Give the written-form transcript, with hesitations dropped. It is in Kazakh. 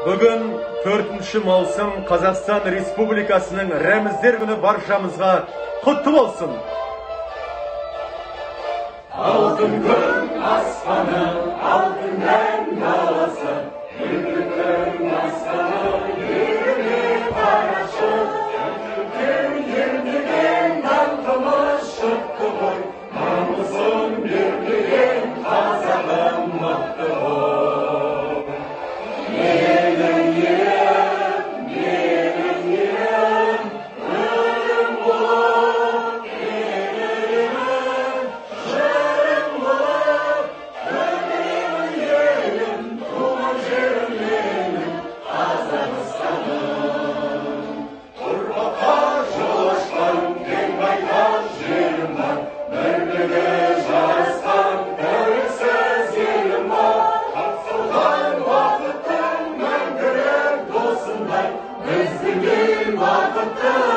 Бүгін 4 маусым Қазақстан Республикасының рәміздер күні баршамызға құтты болсын. Алтын күн аспаны, алтын мән даласы, үміттің аспаны, еліне қарашы, күн ермеген даңқымыз шықты ғой, намысын бермеген қазағым мықты ғой. Bizдің ел бақытты